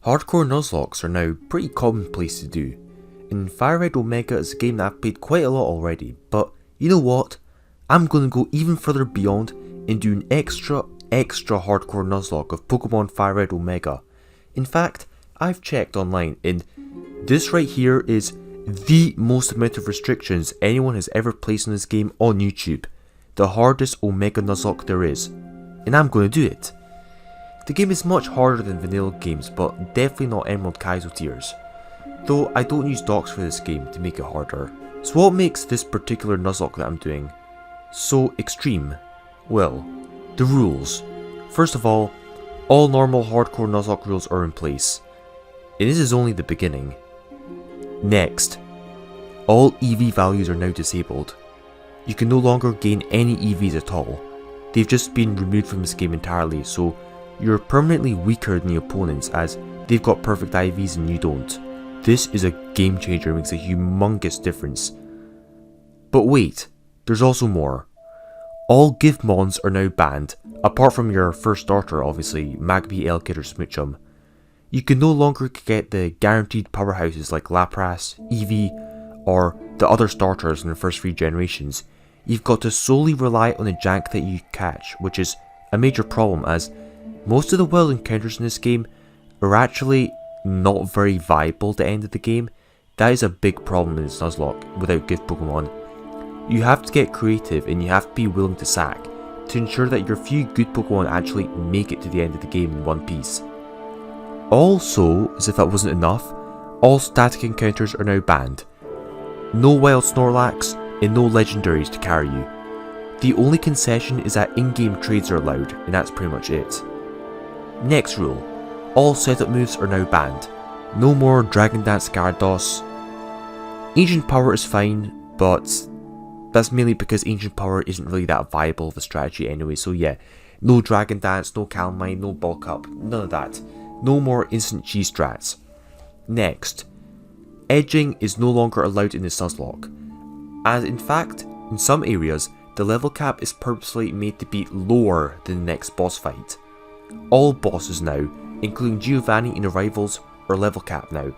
Hardcore Nuzlocks are now pretty commonplace to do, and Fire Red Omega is a game that I've played quite a lot already, but you know what? I'm going to go even further beyond and do an extra Hardcore Nuzlocke of Pokemon Fire Red Omega. In fact, I've checked online and this right here is the most amount of restrictions anyone has ever placed on this game on YouTube. The hardest Omega Nuzlocke there is, and I'm going to do it. The game is much harder than vanilla games, but definitely not Emerald Kaizo tiers. Though I don't use docs for this game to make it harder. So what makes this particular Nuzlocke that I'm doing so extreme? Well, the rules. First of all normal Hardcore Nuzlocke rules are in place. And this is only the beginning. Next, all EV values are now disabled. You can no longer gain any EVs at all. They've just been removed from this game entirely, so you're permanently weaker than the opponents as they've got perfect IVs and you don't. This is a game changer and makes a humongous difference. But wait, there's also more. All gift mons are now banned, apart from your first starter obviously, Magby, Elkid or Smoochum. You can no longer get the guaranteed powerhouses like Lapras, Eevee, or the other starters in the first 3 generations. You've got to solely rely on the jank that you catch, which is a major problem as most of the wild encounters in this game are actually not very viable at the end of the game. That is a big problem in this Nuzlocke without gift Pokemon. You have to get creative and you have to be willing to sack to ensure that your few good Pokemon actually make it to the end of the game in one piece. Also, as if that wasn't enough, all static encounters are now banned. No wild Snorlax and no legendaries to carry you. The only concession is that in-game trades are allowed, and that's pretty much it. Next rule, all setup moves are now banned. No more Dragon Dance Gyarados. Ancient Power is fine, but that's mainly because Ancient Power isn't really that viable of a strategy anyway, so yeah. No Dragon Dance, no Calmine, no Bulk Up, none of that. No more instant cheese strats. Next, edging is no longer allowed in this Nuzlocke. And in fact, in some areas, the level cap is purposely made to be lower than the next boss fight. All bosses now, including Giovanni and the rivals, are level capped now,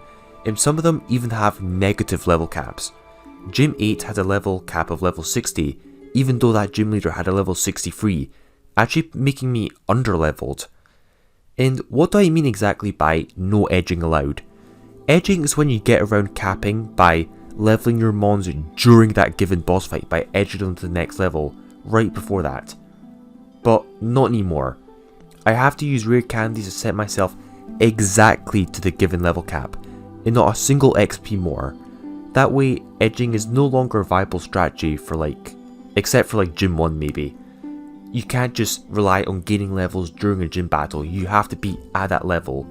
and some of them even have negative level caps. Gym 8 had a level cap of level 60, even though that gym leader had a level 63, actually making me under-leveled. And what do I mean exactly by no edging allowed? Edging is when you get around capping by leveling your mons during that given boss fight by edging them to the next level, right before that. But not anymore. I have to use rare candies to set myself exactly to the given level cap, and not a single XP more. That way, edging is no longer a viable strategy for except for Gym 1 maybe. You can't just rely on gaining levels during a gym battle, you have to be at that level.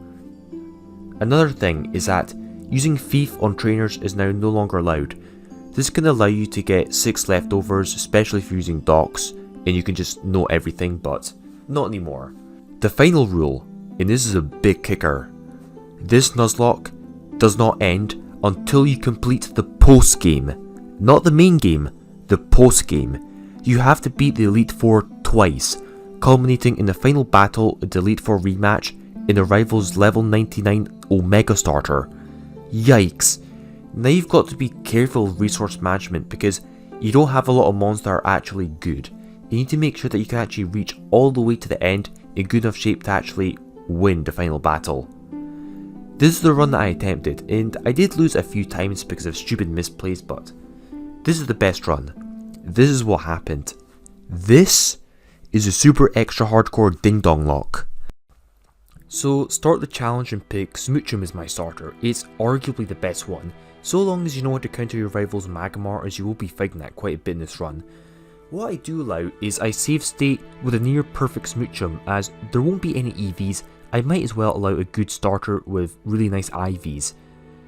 Another thing is that using Thief on trainers is now no longer allowed. This can allow you to get 6 leftovers, especially if you're using docs, and you can just know everything, but not anymore. The final rule, and this is a big kicker, this Nuzlocke does not end until you complete the post game. Not the main game, the post game. You have to beat the Elite Four twice, culminating in the final battle at the Elite Four rematch in the rival's level 99 Omega starter. Yikes. Now you've got to be careful of resource management because you don't have a lot of mons that are actually good. You need to make sure that you can actually reach all the way to the end in good enough shape to actually win the final battle. This is the run that I attempted, and I did lose a few times because of stupid misplays, but this is the best run. This is what happened. This is a super extra hardcore ding dong lock. So start the challenge and pick Smoochum as my starter. It's arguably the best one, so long as you know how to counter your rival's Magmar, as you will be fighting that quite a bit in this run. What I do allow is I save state with a near perfect Smoochum, as there won't be any EVs. I might as well allow a good starter with really nice IVs.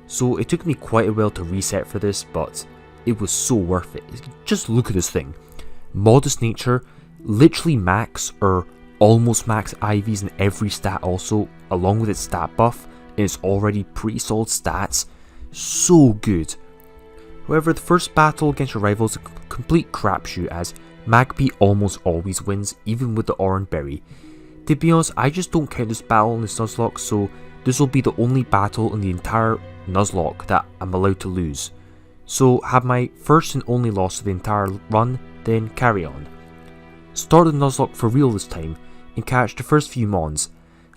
So it took me quite a while to reset for this, but it was so worth it. Just look at this thing. Modest Nature, literally max or almost max IVs in every stat also, along with its stat buff, and it's already pretty solid stats. So good. However, the first battle against your rival is a complete crapshoot as Magby almost always wins, even with the Orange Berry. To be honest, I just don't count this battle in this Nuzlocke, so this will be the only battle in the entire Nuzlocke that I'm allowed to lose. So have my first and only loss of the entire run, then carry on. Start the Nuzlocke for real this time and catch the first few mons.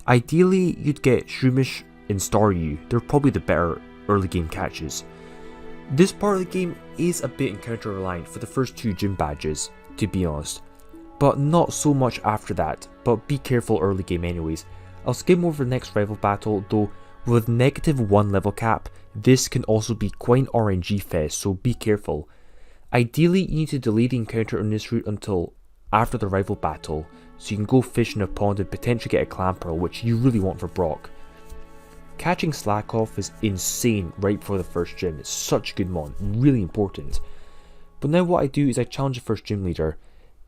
Ideally you'd get Shroomish and Staryu, they're probably the better early game catches. This part of the game is a bit encounter reliant for the first 2 gym badges, to be honest, but not so much after that, but be careful early game anyways. I'll skim over the next rival battle, though with -1 level cap, this can also be quite an RNG fest, so be careful. Ideally you need to delay the encounter on this route until after the rival battle, so you can go fish in a pond and potentially get a clan pearl, which you really want for Brock. Catching Slack Off is insane right before the first gym, it's such a good mon, really important. But now what I do is I challenge the first gym leader.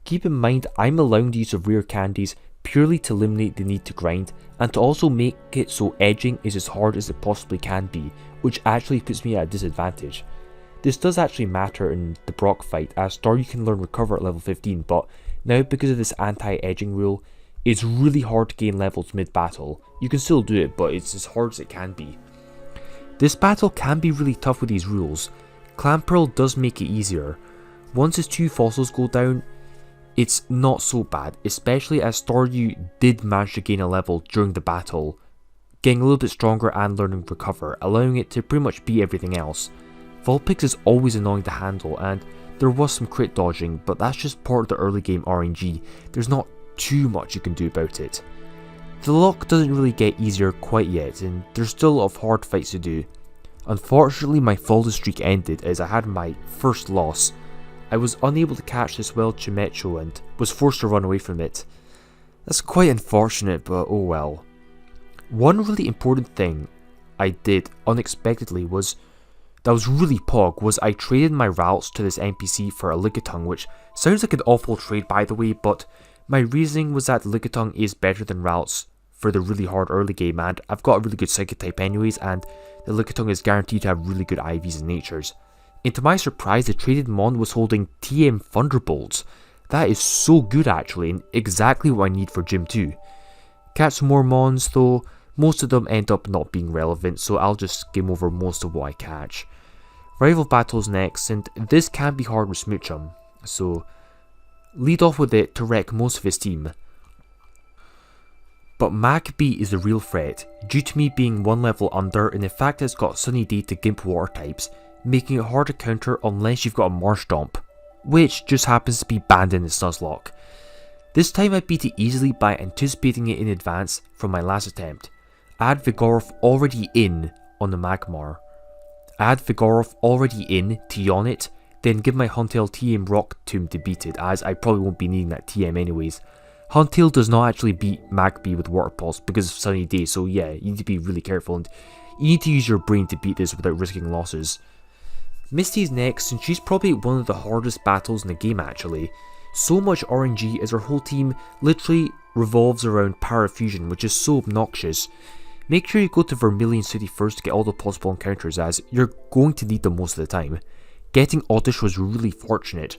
Keep in mind I'm allowing the use of rare candies purely to eliminate the need to grind, and to also make it so edging is as hard as it possibly can be, which actually puts me at a disadvantage. This does actually matter in the Brock fight, as Staryu can learn Recover at level 15, but now because of this anti-edging rule, it's really hard to gain levels mid-battle. You can still do it, but it's as hard as it can be. This battle can be really tough with these rules. Clan Pearl does make it easier. Once his 2 fossils go down, it's not so bad, especially as Staryu did manage to gain a level during the battle, getting a little bit stronger and learning Recover, allowing it to pretty much beat everything else. Vulpix is always annoying to handle, and there was some crit dodging, but that's just part of the early game RNG, there's not too much you can do about it. The lock doesn't really get easier quite yet, and there's still a lot of hard fights to do. Unfortunately my flawless streak ended as I had my first loss. I was unable to catch this wild Chimecho and was forced to run away from it. That's quite unfortunate, but oh well. One really important thing I did unexpectedly that was really pog was I traded my routes to this NPC for a Lickitung, which sounds like an awful trade by the way, but my reasoning was that Lickitung is better than routes for the really hard early game, and I've got a really good psychic type anyways, and the Lickitung is guaranteed to have really good IVs and natures. And to my surprise, the traded mon was holding TM Thunderbolts. That is so good actually, and exactly what I need for Gym 2. Catch some more mons though, most of them end up not being relevant, so I'll just skim over most of what I catch. Rival battles next, and this can be hard with Smoochum, so lead off with it to wreck most of his team. But Magby is the real threat, due to me being 1 level under, and the fact that it's got Sunny Day to Gimp water types, making it hard to counter unless you've got a Marshtomp, which just happens to be banned in this Nuzlocke. This time I beat it easily by anticipating it in advance from my last attempt. I had Vigoroth already in on the Magmar. I had Vigoroth already in to yawn it, then give my Huntail TM Rock Tomb to beat it, as I probably won't be needing that TM anyways. Huntail does not actually beat Magby with Water Pulse because of Sunny Day, so yeah, you need to be really careful and you need to use your brain to beat this without risking losses. Misty's next, and she's probably one of the hardest battles in the game actually. So much RNG as her whole team literally revolves around Power Fusion, which is so obnoxious. Make sure you go to Vermilion City first to get all the possible encounters, as you're going to need them most of the time. Getting Oddish was really fortunate.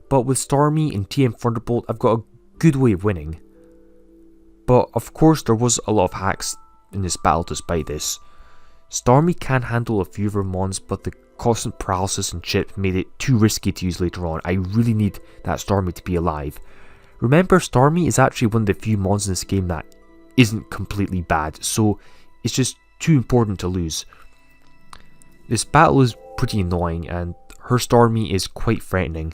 But with Starmie and TM Thunderbolt, I've got a good way of winning. But of course there was a lot of hacks in this battle despite this. Starmie can handle a few of her mons, but the constant paralysis and chip made it too risky to use later on. I really need that Starmie to be alive. Remember, Starmie is actually one of the few mons in this game that isn't completely bad, so it's just too important to lose. This battle is pretty annoying and her Starmie is quite threatening.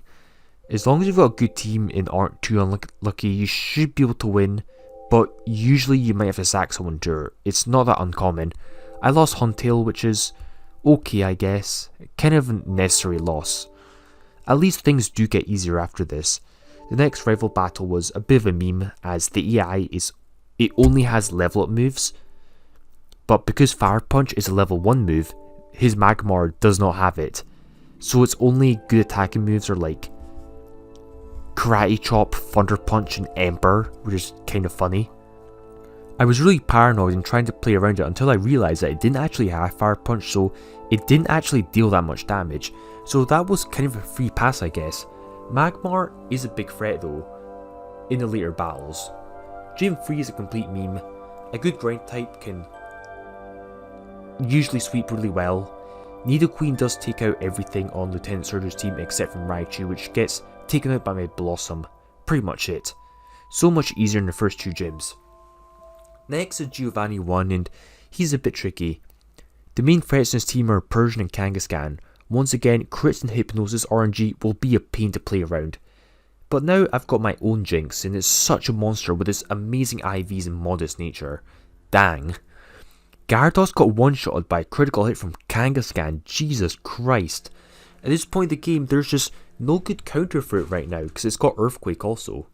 As long as you've got a good team and aren't too unlucky, you should be able to win, but usually you might have to sack someone to her. It's not that uncommon. I lost Huntail, which is okay I guess, kind of a necessary loss. At least things do get easier after this. The next rival battle was a bit of a meme, as the AI only has level up moves, but because Fire Punch is a level 1 move, his Magmar does not have it, so its only good attacking moves are like Karate Chop, Thunder Punch and Ember, which is kind of funny. I was really paranoid and trying to play around it until I realised that it didn't actually have Fire Punch, so it didn't actually deal that much damage, so that was kind of a free pass I guess. Magmar is a big threat though, in the later battles. Gym 3 is a complete meme. A good grind type can usually sweep really well. Nidoqueen does take out everything on Lieutenant Surge's team except from Raichu, which gets taken out by my Blossom. Pretty much it. So much easier in the first 2 gyms. Next is Giovanni 1, and he's a bit tricky. The main threats in his team are Persian and Kangaskhan. Once again, crits and Hypnosis RNG will be a pain to play around. But now I've got my own Jinx, and it's such a monster with its amazing IVs and modest nature. Dang. Gyarados got one-shotted by a critical hit from Kangaskhan, Jesus Christ. At this point in the game, there's just no good counter for it right now, because it's got Earthquake also.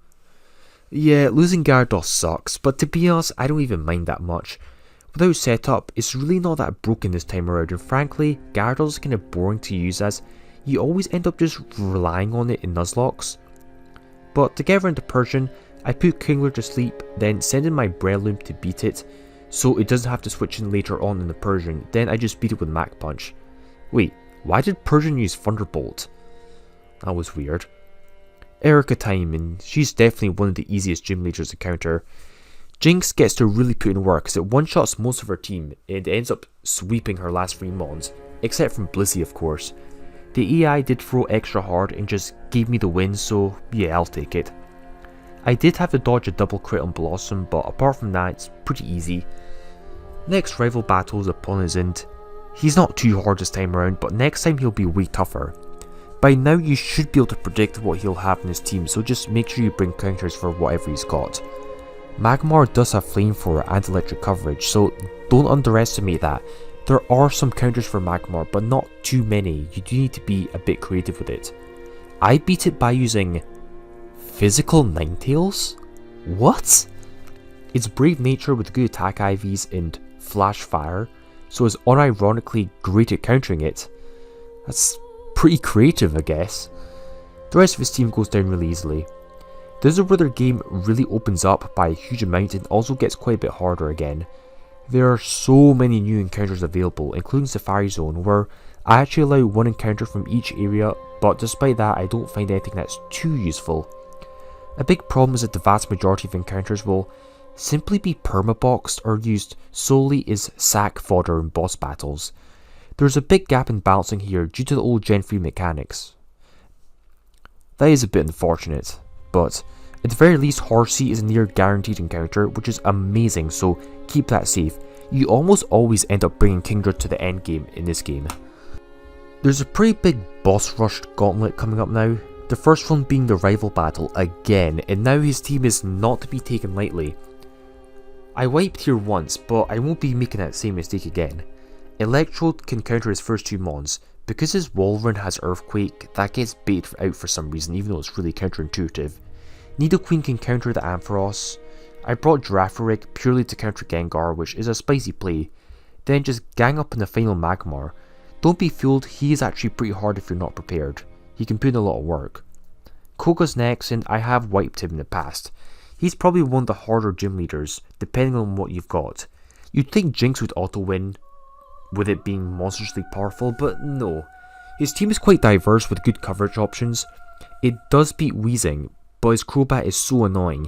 Yeah, losing Gyarados sucks, but to be honest, I don't even mind that much. Without setup, it's really not that broken this time around, and frankly, Gyarados is kind of boring to use as you always end up just relying on it in Nuzlocks. But to get around the Persian, I put Kingler to sleep, then send in my Breloom to beat it, so it doesn't have to switch in later on in the Persian, then I just beat it with Mach Punch. Wait, why did Persian use Thunderbolt? That was weird. Erica time, and she's definitely one of the easiest gym leaders to counter. Jinx gets to really put in work, as it one-shots most of her team, and ends up sweeping her last 3 mons, except from Blissey of course. The AI did throw extra hard and just gave me the win, so yeah, I'll take it. I did have to dodge a double crit on Blossom, but apart from that, it's pretty easy. Next rival battle is upon his end. He's not too hard this time around, but next time he'll be way tougher. By now you should be able to predict what he'll have in his team, so just make sure you bring counters for whatever he's got. Magmar does have Flamethrower and electric coverage, so don't underestimate that. There are some counters for Magmar, but not too many. You do need to be a bit creative with it. I beat it by using Physical Ninetales? What? Its Brave Nature with good attack IVs and Flash Fire, so it's unironically great at countering it. That's pretty creative, I guess. The rest of his team goes down really easily. This is where their game really opens up by a huge amount and also gets quite a bit harder again. There are so many new encounters available, including Safari Zone, where I actually allow 1 encounter from each area, but despite that I don't find anything that's too useful. A big problem is that the vast majority of encounters will simply be permaboxed or used solely as sack fodder in boss battles. There's a big gap in balancing here due to the old Gen 3 mechanics. That is a bit unfortunate, but at the very least Horsey is a near guaranteed encounter, which is amazing, so keep that safe. You almost always end up bringing Kingdra to the end game in this game. There's a pretty big boss rushed gauntlet coming up now, the first one being the rival battle again, and now his team is not to be taken lightly. I wiped here once, but I won't be making that same mistake again. Electrode can counter his first 2 mons. Because his Walrein has Earthquake, that gets baited out for some reason, even though it's really counterintuitive. Nidoqueen can counter the Ampharos. I brought Girafarig purely to counter Gengar, which is a spicy play. Then just gang up in the final Magmar. Don't be fooled, he is actually pretty hard if you're not prepared. He can put in a lot of work. Koga's next, and I have wiped him in the past. He's probably one of the harder gym leaders, depending on what you've got. You'd think Jinx would auto-win, with it being monstrously powerful, but no. His team is quite diverse with good coverage options. It does beat Weezing, but his Crobat is so annoying.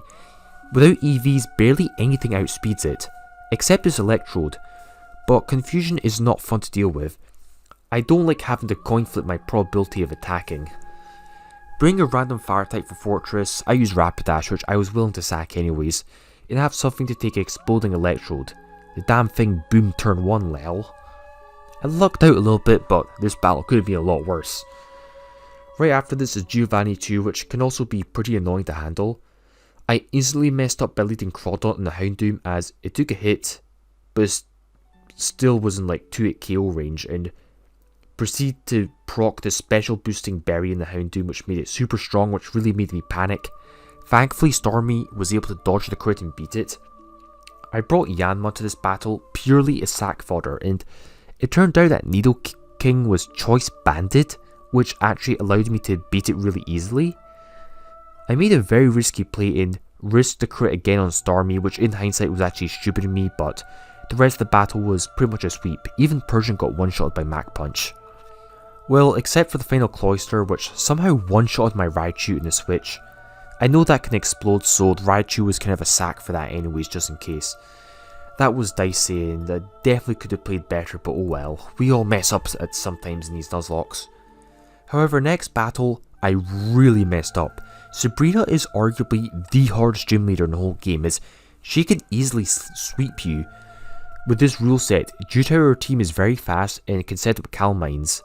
Without EVs, barely anything outspeeds it, except his Electrode, but Confusion is not fun to deal with. I don't like having to coin flip my probability of attacking. Bring a random fire type for Fortress, I use Rapidash, which I was willing to sack anyways, and have something to take Exploding Electrode. The damn thing boomed turn 1 lel. I lucked out a little bit, but this battle could have been a lot worse. Right after this is Giovanni 2, which can also be pretty annoying to handle. I instantly messed up by leading Crawdon in the Houndoom as it took a hit, but it still was in like 2-hit KO range, and proceeded to proc the special boosting berry in the Houndoom, which made it super strong, which really made me panic. Thankfully Stormy was able to dodge the crit and beat it. I brought Yanma to this battle purely as sack fodder, and it turned out that Nidoking was choice banded, which actually allowed me to beat it really easily. I made a very risky play and risked the crit again on Stormy, which in hindsight was actually stupid of me, but the rest of the battle was pretty much a sweep. Even Persian got one-shotted by Mach Punch. Well, except for the final Cloyster, which somehow one-shotted my Raichu in the switch. I know that can explode, so the Raichu was kind of a sack for that anyways, just in case. That was dicey and I definitely could have played better, but oh well. We all mess up at sometimes in these Nuzlocks. However, next battle, I really messed up. Sabrina is arguably the hardest gym leader in the whole game, as she can easily sweep you with this rule set due to how her team is very fast and can set up calm mines.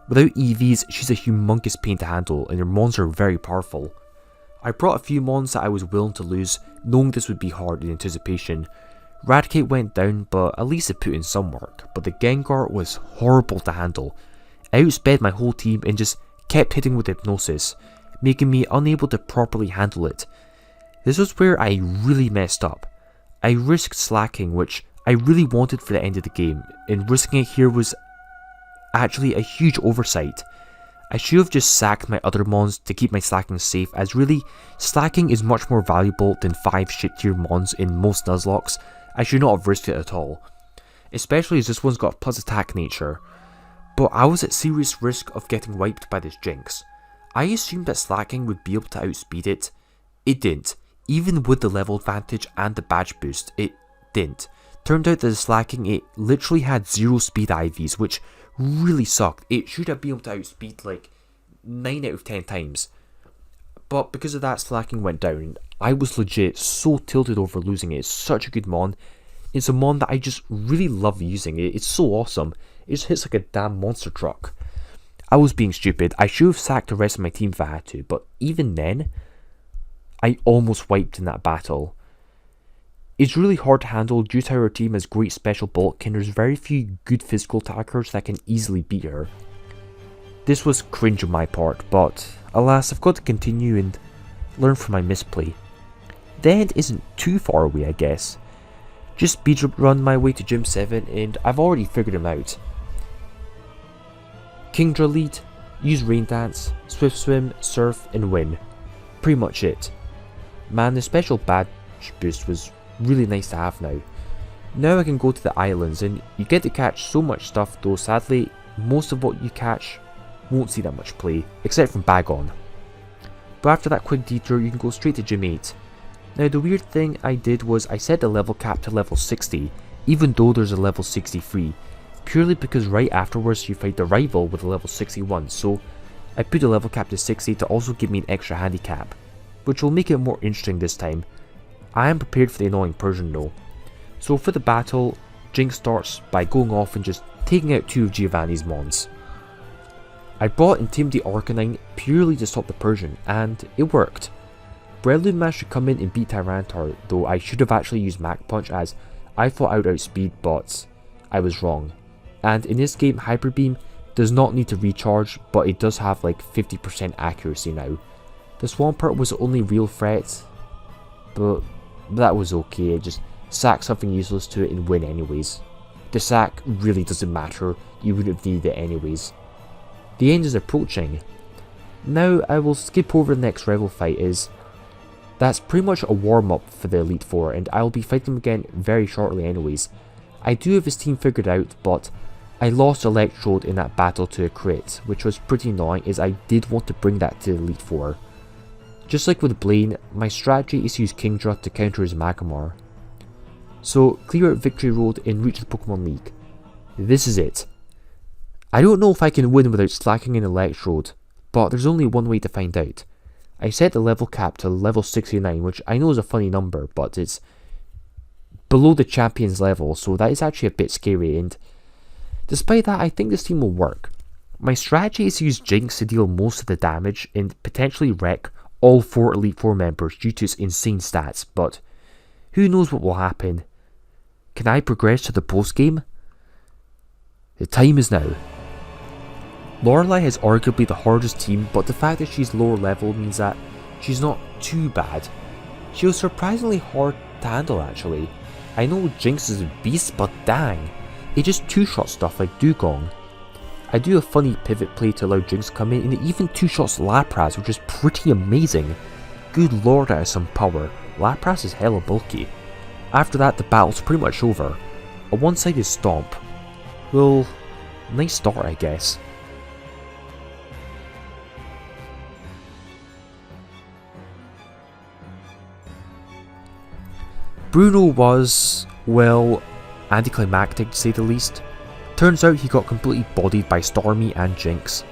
Without EVs, she's a humongous pain to handle and her mons are very powerful. I brought a few mons that I was willing to lose, knowing this would be hard in anticipation. Radicate went down, but at least it put in some work, but the Gengar was horrible to handle. I outsped my whole team and just kept hitting with Hypnosis, making me unable to properly handle it. This was where I really messed up. I risked slacking, which I really wanted for the end of the game, and risking it here was actually a huge oversight. I should have just sacked my other mons to keep my slacking safe, as really, slacking is much more valuable than 5 shit tier mons in most Nuzlocks. I should not have risked it at all, especially as this one's got a plus attack nature. But I was at serious risk of getting wiped by this Jinx. I assumed that slacking would be able to outspeed it. It didn't. Even with the level advantage and the badge boost, it didn't. Turned out that the slacking, it literally had 0 speed IVs, which really sucked. It should have been able to outspeed like 9 out of 10 times. But because of that, slacking went down. I was legit so tilted over losing it. It's such a good mon. It's a mon that I just really love using. It's so awesome. It just hits like a damn monster truck. I was being stupid. I should have sacked the rest of my team if I had to. But even then, I almost wiped in that battle. It's really hard to handle due to how her team has great special bulk and there's very few good physical attackers that can easily beat her. This was cringe on my part, but alas, I've got to continue and learn from my misplay. The end isn't too far away, I guess. Just speedrun my way to Gym 7 and I've already figured him out. Kingdra lead, use Rain Dance, Swift Swim, Surf and win. Pretty much it. Man, the special badge boost was really nice to have now. Now I can go to the islands and you get to catch so much stuff, though sadly most of what you catch won't see that much play, except from Bagon. But after that quick detour you can go straight to Gym 8. Now the weird thing I did was I set the level cap to level 60, even though there's a level 63, purely because right afterwards you fight the rival with a level 61, so I put the level cap to 60 to also give me an extra handicap, which will make it more interesting this time. I am prepared for the annoying Persian though. So for the battle, Jinx starts by going off and just taking out 2 of Giovanni's mons. I brought Intimidate Arcanine purely to stop the Persian, and it worked. Breloom managed to come in and beat Tyranitar, though I should have actually used Mach Punch as I thought I would outspeed, but I was wrong. And in this game, Hyper Beam does not need to recharge, but it does have like 50% accuracy now. The Swampert was the only real threat, but that was okay. Just sack something useless to it and win anyways. The sack really doesn't matter, you wouldn't have needed it anyways. The end is approaching. Now I will skip over the next rival fight, as that's pretty much a warm up for the Elite Four and I'll be fighting them again very shortly anyways. I do have his team figured out, but I lost Electrode in that battle to a crit, which was pretty annoying as I did want to bring that to the Elite Four. Just like with Blaine, my strategy is to use Kingdra to counter his Magmar. So clear out Victory Road and reach the Pokemon League. This is it. I don't know if I can win without slacking an Electrode, but there's only one way to find out. I set the level cap to level 69, which I know is a funny number, but it's below the champion's level, so that is actually a bit scary, and despite that I think this team will work. My strategy is to use Jinx to deal most of the damage and potentially wreck all 4 Elite Four members due to its insane stats, but who knows what will happen. Can I progress to the post game? The time is now. Lorelei has arguably the hardest team, but the fact that she's lower level means that she's not too bad. She was surprisingly hard to handle actually. I know Jinx is a beast, but dang, it just two-shot stuff like Dugong. I do a funny pivot play to allow Jinx to come in, and it even two-shots Lapras, which is pretty amazing. Good lord, that is some power. Lapras is hella bulky. After that, the battle's pretty much over. A one-sided stomp. Well, nice start I guess. Bruno was well, anticlimactic to say the least. Turns out he got completely bodied by Stormy and Jinx.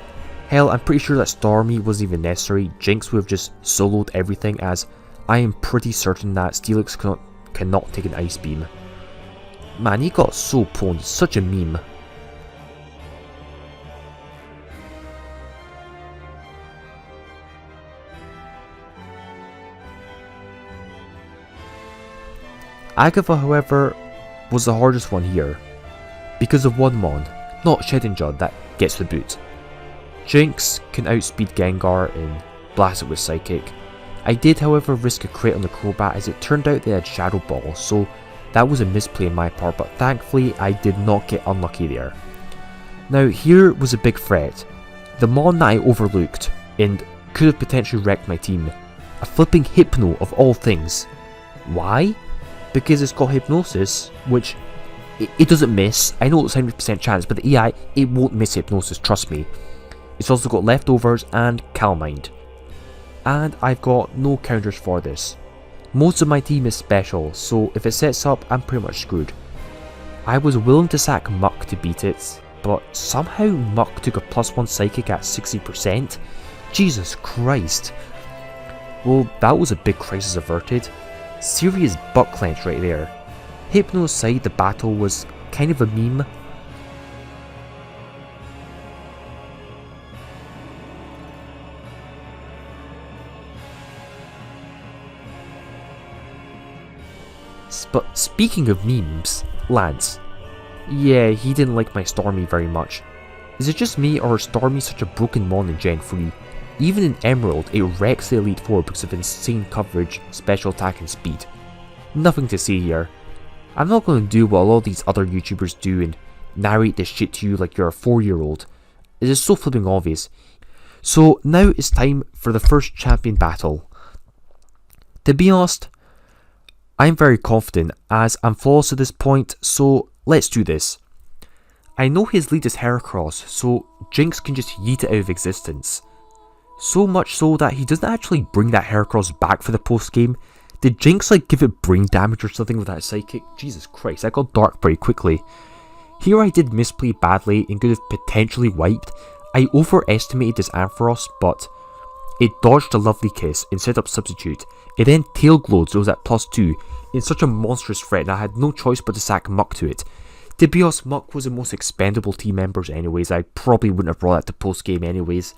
Hell, I'm pretty sure that Stormy wasn't even necessary. Jinx would have just soloed everything, as I am pretty certain that Steelix cannot take an ice beam. Man, he got so pwned, such a meme. Agatha, however, was the hardest one here, because of one mon, not Shedinja, that gets the boot. Jinx can outspeed Gengar and blast it with Psychic. I did, however, risk a crit on the Crobat, as it turned out they had Shadow Ball, so that was a misplay on my part, but thankfully I did not get unlucky there. Now here was a big threat, the mon that I overlooked and could have potentially wrecked my team, a flipping Hypno of all things. Why? Because it's got Hypnosis, which it doesn't miss. I know it's a 100% chance, but the AI, it won't miss Hypnosis, trust me. It's also got Leftovers and Calmind. And I've got no counters for this. Most of my team is special, so if it sets up, I'm pretty much screwed. I was willing to sack Muck to beat it, but somehow Muck took a +1 Psychic at 60%? Jesus Christ. Well, that was a big crisis averted. Serious butt clench right there. Hypno aside, the battle was kind of a meme. But speaking of memes, lads. Yeah, he didn't like my Stormy very much. Is it just me, or is Stormy such a broken mon in Gen 3? Even in Emerald, it wrecks the Elite Four because of insane coverage, special attack and speed. Nothing to see here. I'm not going to do what a lot of these other YouTubers do and narrate this shit to you like you're a 4-year-old. It is so flipping obvious. So now it's time for the first champion battle. To be honest, I'm very confident as I'm flawless at this point, so let's do this. I know his lead is Heracross, so Jinx can just yeet it out of existence. So much so that he doesn't actually bring that Heracross back for the post game. Did Jinx like give it brain damage or something with that Psychic? Jesus Christ, that got dark very quickly. Here I did misplay badly and could have potentially wiped. I overestimated this Ampharos, but it dodged a Lovely Kiss and set up Substitute. It then Tail Glowed, so it was at +2 in such a monstrous threat, and I had no choice but to sack Muck to it. To be honest, Muck was the most expendable team members anyways. I probably wouldn't have brought that to post game anyways.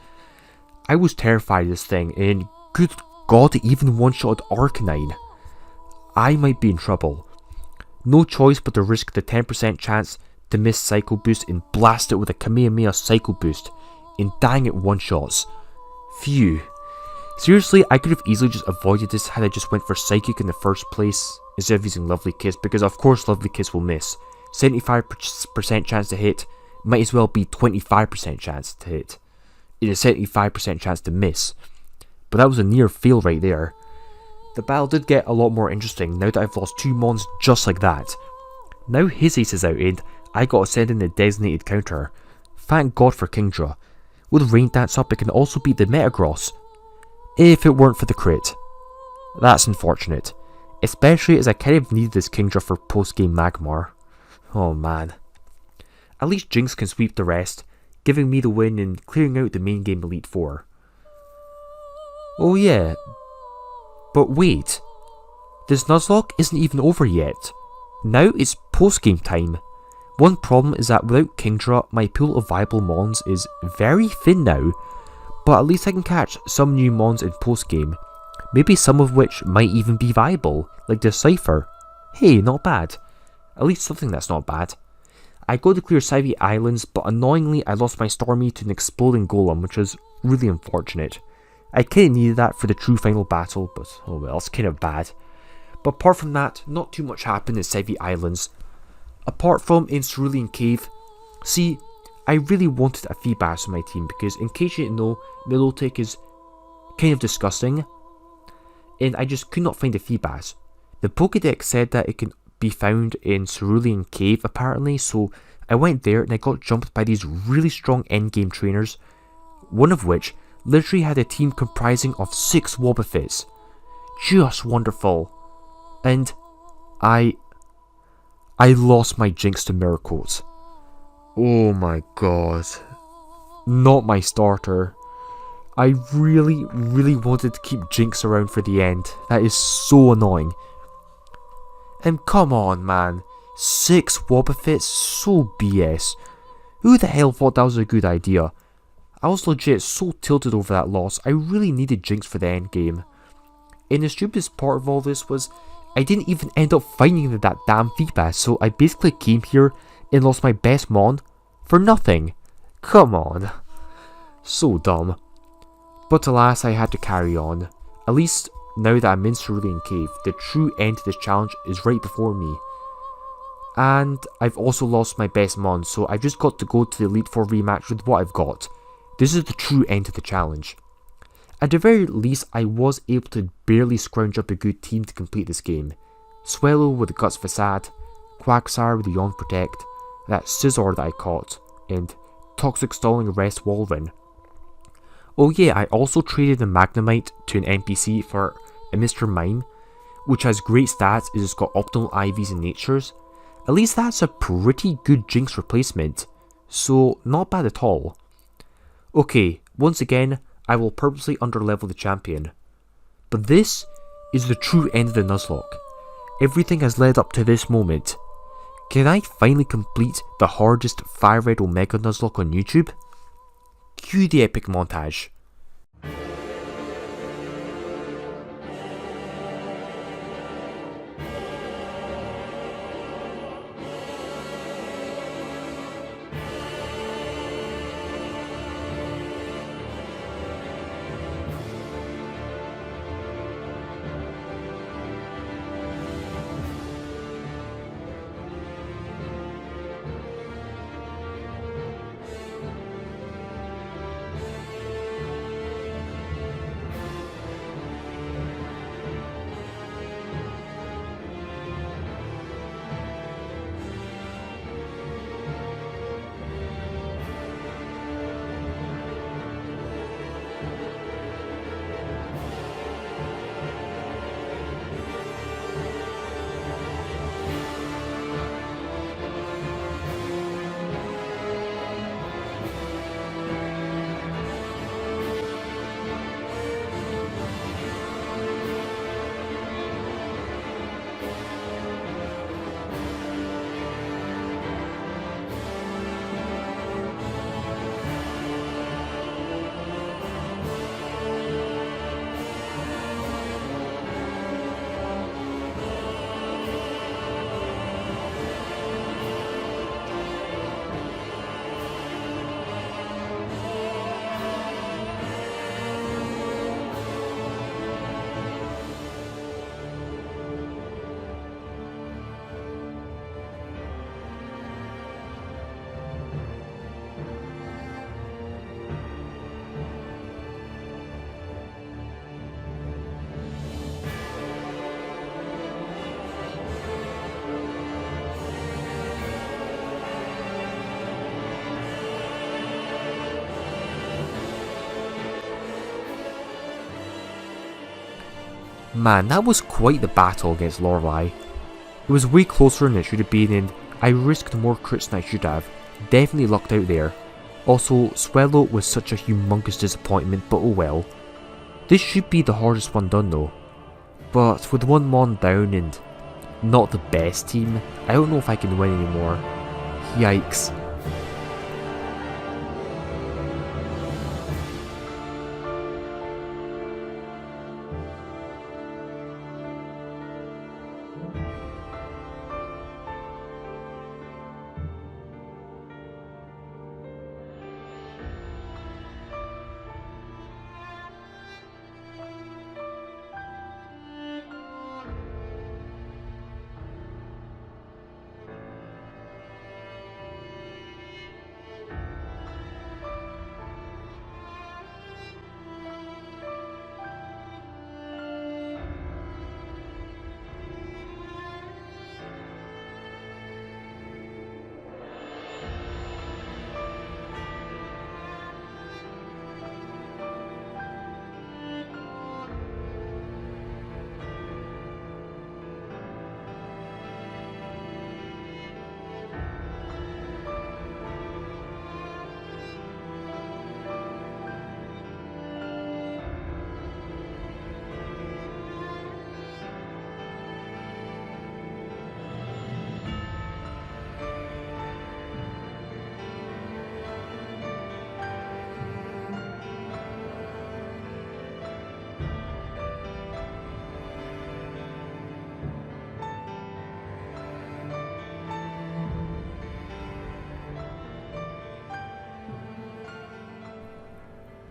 I was terrified of this thing, and good god, it even one-shotted Arcanine. I might be in trouble. No choice but to risk the 10% chance to miss Psycho Boost and blast it with a Kamehameha Psycho Boost, and dang it one-shots. Phew. Seriously, I could have easily just avoided this had I just went for Psychic in the first place, instead of using Lovely Kiss, because of course Lovely Kiss will miss. 75% chance to hit, might as well be 25% chance to hit. It is a 75% chance to miss. But that was a near fail right there. The battle did get a lot more interesting now that I've lost 2 mons just like that. Now his ace is out and I got to send in the designated counter. Thank god for Kingdra. With Rain Dance up, it can also beat the Metagross, if it weren't for the crit. That's unfortunate, especially as I kind of needed this Kingdra for post-game Magmar. Oh man. At least Jinx can sweep the rest, giving me the win and clearing out the main game Elite Four. Oh yeah, but wait, this Nuzlocke isn't even over yet. Now it's post-game time. One problem is that without Kingdra, my pool of viable mons is very thin now, but at least I can catch some new mons in post-game, maybe some of which might even be viable, like the Cypher. Hey, not bad. At least something that's not bad. I go to clear Sivy Islands, but annoyingly I lost my Stormy to an exploding Golem, which is really unfortunate. I kinda needed that for the true final battle, but oh well, it's kind of bad. But apart from that, not too much happened in Sivy Islands. Apart from in Cerulean Cave. See, I really wanted a Feebas on my team because in case you didn't know, Milotic is kind of disgusting. And I just could not find a Feebas. The Pokédex said that it can be found in Cerulean Cave apparently, so I went there and I got jumped by these really strong endgame trainers. One of which literally had a team comprising of 6 Wobbuffets. Just wonderful. And I I lost my Jinx to Miracles. Oh my god. Not my starter. I really wanted to keep Jinx around for the end. That is so annoying. And come on, man. 6 Wobbuffets? So BS. Who the hell thought that was a good idea? I was legit so tilted over that loss. I really needed Jinx for the end game. And the stupidest part of all this was, I didn't even end up finding that damn feedback, so I basically came here and lost my best mon for nothing. Come on. So dumb. But alas, I had to carry on. At least, now that I'm in Cerulean Cave, the true end to this challenge is right before me. And I've also lost my best mon, so I've just got to go to the Elite Four rematch with what I've got. This is the true end to the challenge. At the very least, I was able to barely scrounge up a good team to complete this game. Swallow with the Guts Facade, Quagsire with the Yawn Protect, that Scizor that I caught, and Toxic Stalling Arrest Walrein. Oh yeah, I also traded the Magnemite to an NPC for a Mr. Mime, which has great stats as it's got optimal IVs and natures. At least that's a pretty good Jinx replacement, so not bad at all. Okay, once again, I will purposely underlevel the champion. But this is the true end of the Nuzlocke. Everything has led up to this moment. Can I finally complete the hardest Fire Red Omega Nuzlocke on YouTube? Cue the epic montage. Man, that was quite the battle against Lorelei. It was way closer than it should have been, and I risked more crits than I should have. Definitely lucked out there. Also, Swallow was such a humongous disappointment, but oh well. This should be the hardest one done though. But with one mon down and not the best team, I don't know if I can win anymore. Yikes.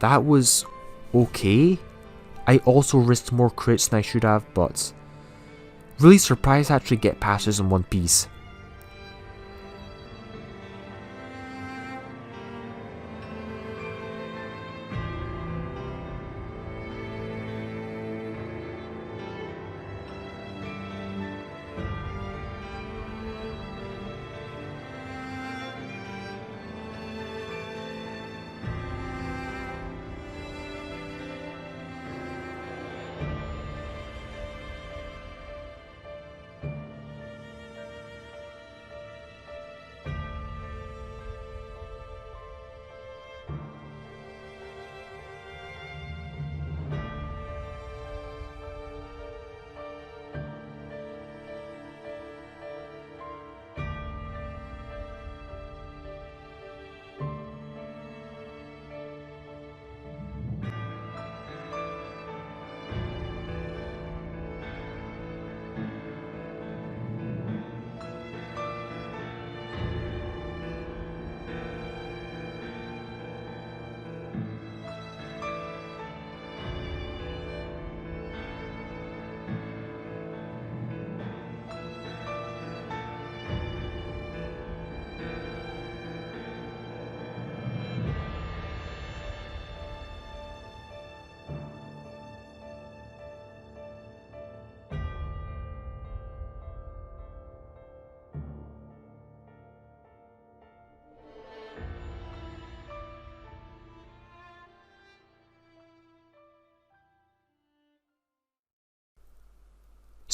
that was okay. I also risked more crits than I should have, but really surprised to actually get past this in one piece.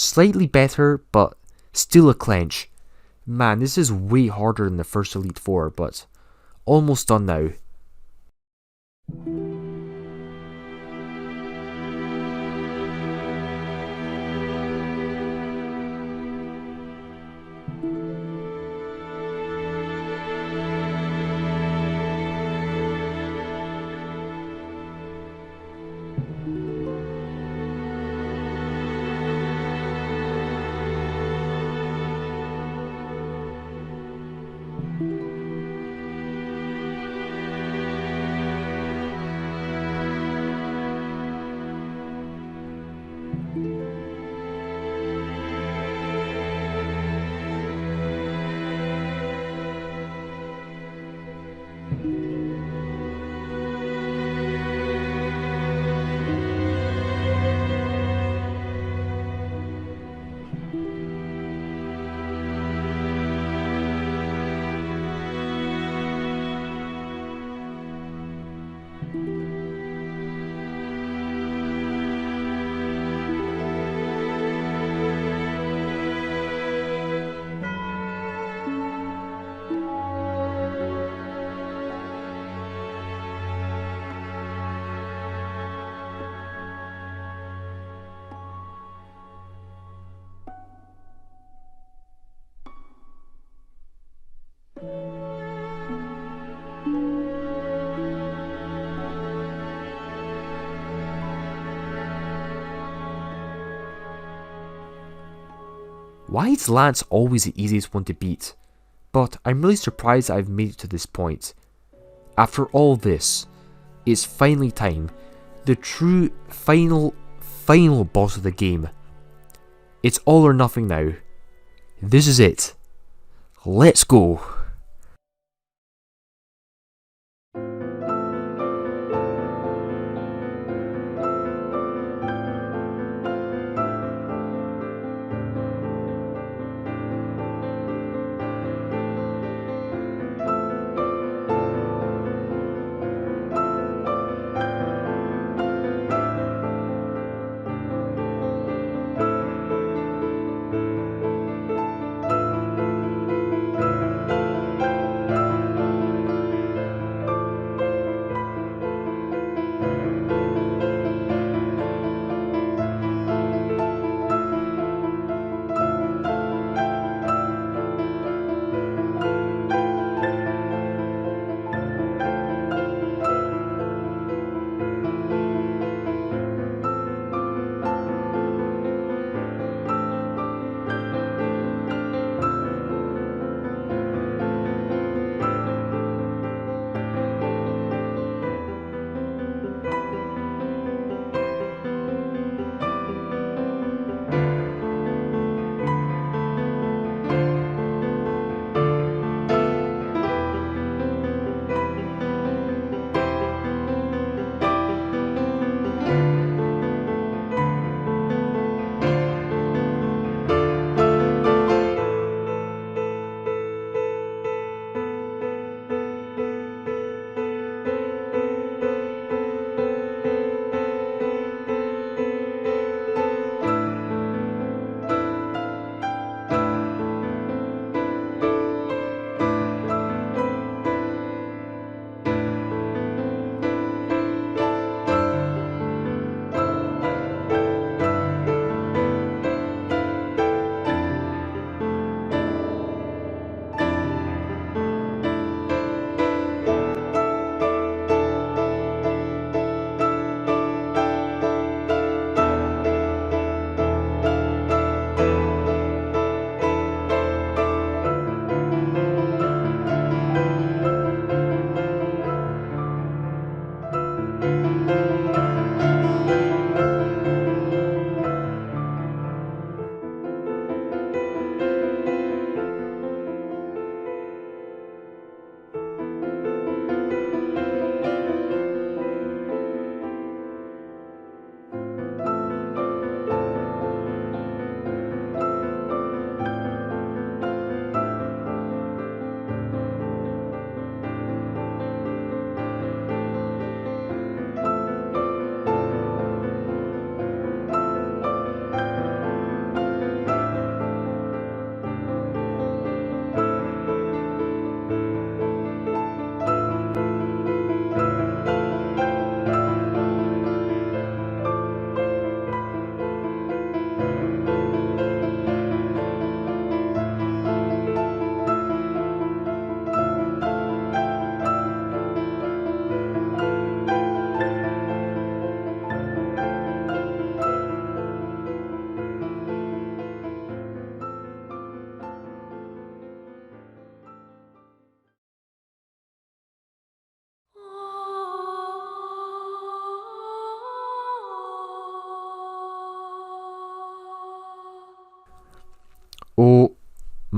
Slightly better, but still a clench. Man, this is way harder than the first Elite Four, but almost done now. Why is Lance always the easiest one to beat? But I'm really surprised I've made it to this point. After all this, it's finally time. The true final boss of the game. It's all or nothing now. This is it. Let's go.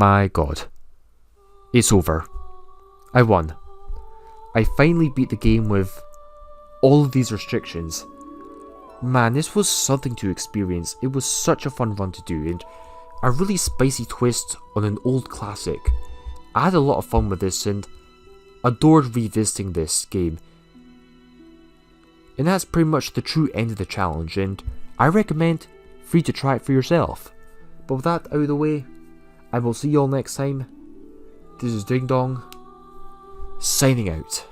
My god. It's over. I won. I finally beat the game with all of these restrictions. Man, this was something to experience. It was such a fun run to do, and a really spicy twist on an old classic. I had a lot of fun with this and adored revisiting this game. And that's pretty much the true end of the challenge, and I recommend for you to try it for yourself. But with that out of the way, I will see you all next time. This is Ding Dong, signing out.